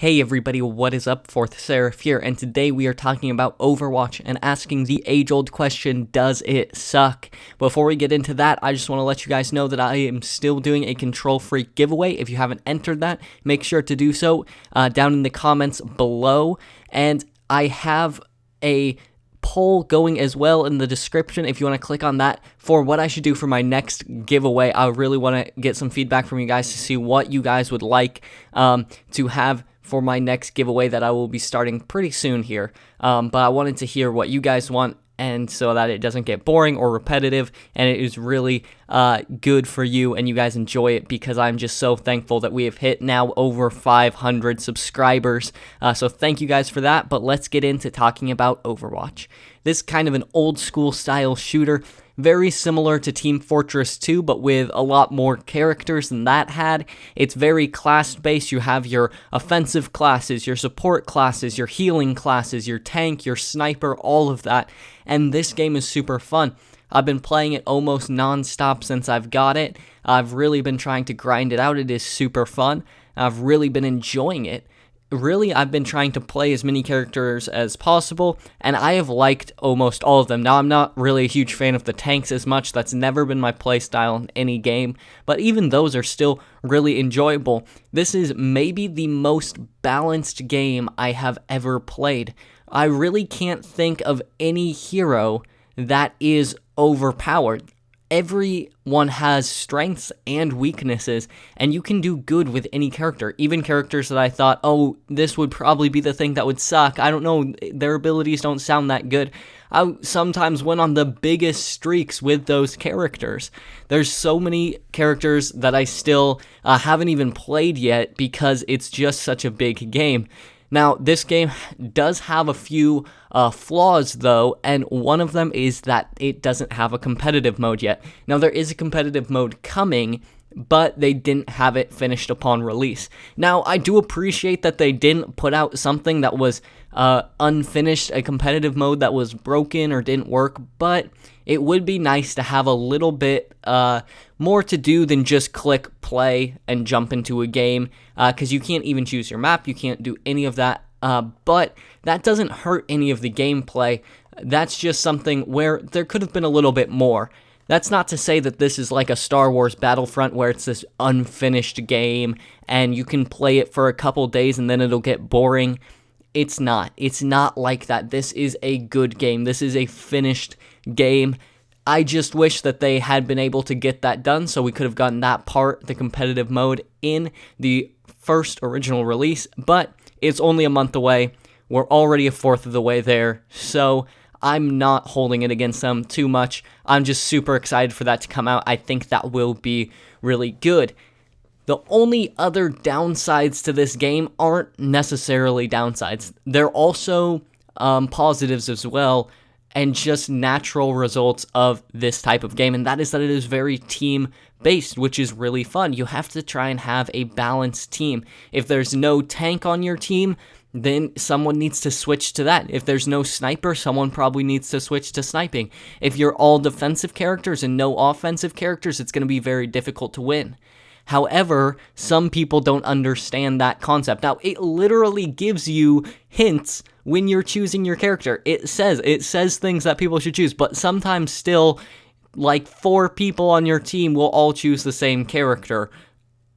Hey everybody, what is up? Fourth Seraph here, and today we are talking about Overwatch and asking the age-old question, does it suck? Before we get into that, I just want to let you guys know that I am still doing a Control Freak giveaway. If you haven't entered that, make sure to do so down in the comments below, and I have a poll going as well in the description if you want to click on that for what I should do for my next giveaway. I really want to get some feedback from you guys to see what you guys would like to have for my next giveaway that I will be starting pretty soon here. But I wanted to hear what you guys want, and so that it doesn't get boring or repetitive, and it is really good for you and you guys enjoy it, because I'm just so thankful that we have hit now over 500 subscribers. So thank you guys for that, but let's get into talking about Overwatch. This is kind of an old school style shooter, very similar to Team Fortress 2, but with a lot more characters than that had. It's very class-based. You have your offensive classes, your support classes, your healing classes, your tank, your sniper, all of that. And this game is super fun. I've been playing it almost non-stop since I've got it. I've really been trying to grind it out. It is super fun. I've really been enjoying it. Really, I've been trying to play as many characters as possible, and I have liked almost all of them. Now, I'm not really a huge fan of the tanks as much. That's never been my playstyle in any game, but even those are still really enjoyable. This is maybe the most balanced game I have ever played. I really can't think of any hero that is overpowered. Everyone has strengths and weaknesses, and you can do good with any character. Even characters that I thought, oh, this would probably be the thing that would suck. I don't know, their abilities don't sound that good. I sometimes went on the biggest streaks with those characters. There's so many characters that I still haven't even played yet because it's just such a big game. Now, this game does have a few flaws, though, and one of them is that it doesn't have a competitive mode yet. Now, there is a competitive mode coming, but they didn't have it finished upon release. Now, I do appreciate that they didn't put out something that was unfinished, a competitive mode that was broken or didn't work, but it would be nice to have a little bit more to do than just click play and jump into a game, because you can't even choose your map, you can't do any of that, but that doesn't hurt any of the gameplay. That's just something where there could have been a little bit more. That's not to say that this is like a Star Wars Battlefront where it's this unfinished game and you can play it for a couple days and then it'll get boring. It's not. It's not like that. This is a good game. This is a finished game. I just wish that they had been able to get that done so we could have gotten that part, the competitive mode, in the first original release, but it's only a month away. We're already a fourth of the way there, so I'm not holding it against them too much. I'm just super excited for that to come out. I think that will be really good. The only other downsides to this game aren't necessarily downsides. They're also positives as well, and just natural results of this type of game, and that is that it is very team-based, which is really fun. You have to try and have a balanced team. If there's no tank on your team, then someone needs to switch to that. If there's no sniper, someone probably needs to switch to sniping. If you're all defensive characters and no offensive characters, it's going to be very difficult to win. However, some people don't understand that concept. Now, it literally gives you hints when you're choosing your character. It says things that people should choose, but sometimes still, like 4 people on your team will all choose the same character,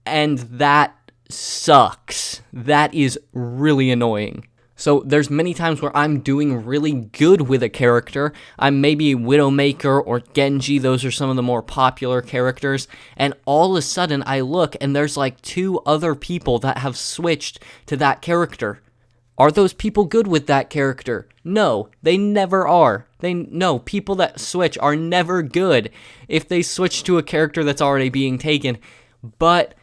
and that sucks. That is really annoying. So there's many times where I'm doing really good with a character. I'm maybe Widowmaker or Genji. Those are some of the more popular characters. And all of a sudden I look and there's like 2 other people that have switched to that character. Are those people good with that character? No, they never are. No, people that switch are never good if they switch to a character that's already being taken. But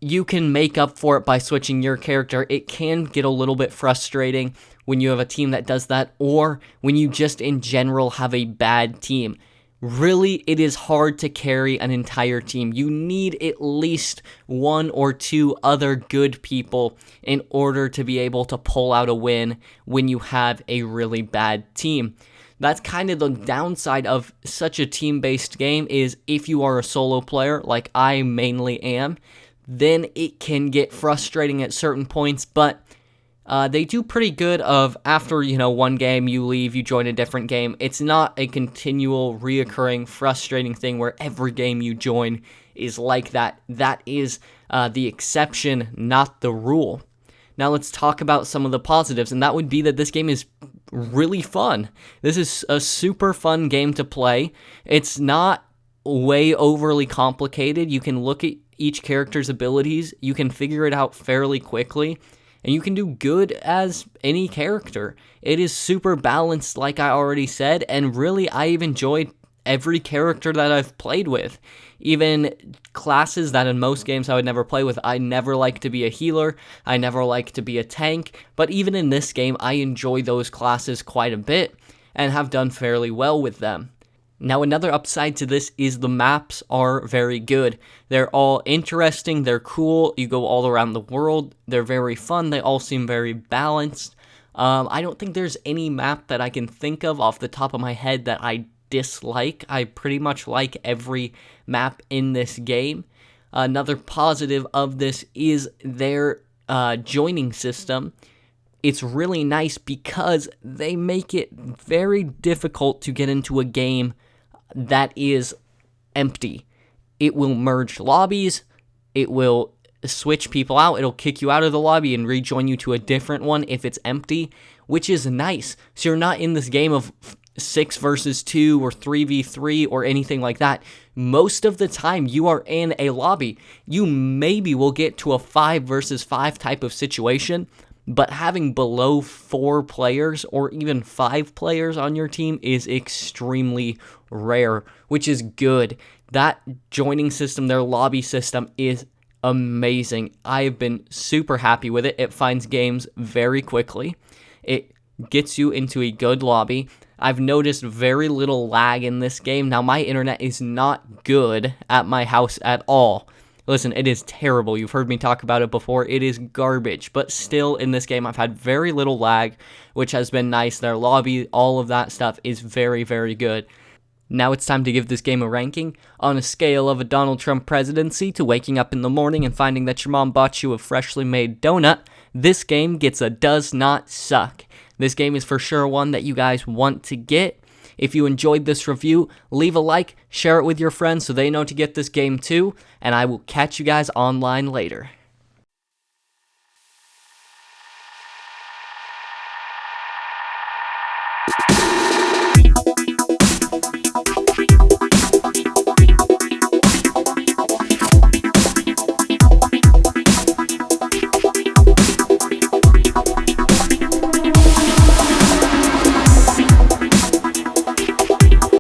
you can make up for it by switching your character. It can get a little bit frustrating when you have a team that does that, or when you just in general have a bad team. Really, it is hard to carry an entire team. You need at least 1 or 2 other good people in order to be able to pull out a win when you have a really bad team. That's kind of the downside of such a team-based game, is if you are a solo player, like I mainly am, then it can get frustrating at certain points, but they do pretty good of after, one game you leave, you join a different game. It's not a continual, reoccurring, frustrating thing where every game you join is like that. That is the exception, not the rule. Now let's talk about some of the positives, and that would be that this game is really fun. This is a super fun game to play. It's not way overly complicated. You can look at each character's abilities, you can figure it out fairly quickly, and you can do good as any character. It is super balanced, like I already said, and really I've enjoyed every character that I've played with. Even classes that in most games I would never play with. I never like to be a healer, I never like to be a tank, but even in this game I enjoy those classes quite a bit and have done fairly well with them. Now, another upside to this is the maps are very good. They're all interesting, they're cool, you go all around the world, they're very fun, they all seem very balanced. I don't think there's any map that I can think of off the top of my head that I dislike. I pretty much like every map in this game. Another positive of this is their joining system. It's really nice because they make it very difficult to get into a game that is empty. It will merge lobbies, it will switch people out, it'll kick you out of the lobby and rejoin you to a different one if it's empty, which is nice. So you're not in this game of 6 versus 2 or 3v3 or anything like that. Most of the time you are in a lobby. You maybe will get to a 5 versus 5 type of situation, but having below 4 players or even 5 players on your team is extremely rare, which is good. That joining system, their lobby system, is amazing. I've been super happy with it. It finds games very quickly. It gets you into a good lobby. I've noticed very little lag in this game. Now, my internet is not good at my house at all. Listen, it is terrible. You've heard me talk about it before. It is garbage. But still, in this game, I've had very little lag, which has been nice. Their lobby, all of that stuff is very, very good. Now it's time to give this game a ranking. On a scale of a Donald Trump presidency to waking up in the morning and finding that your mom bought you a freshly made donut, this game gets a does not suck. This game is for sure one that you guys want to get. If you enjoyed this review, leave a like, share it with your friends so they know to get this game too, and I will catch you guys online later.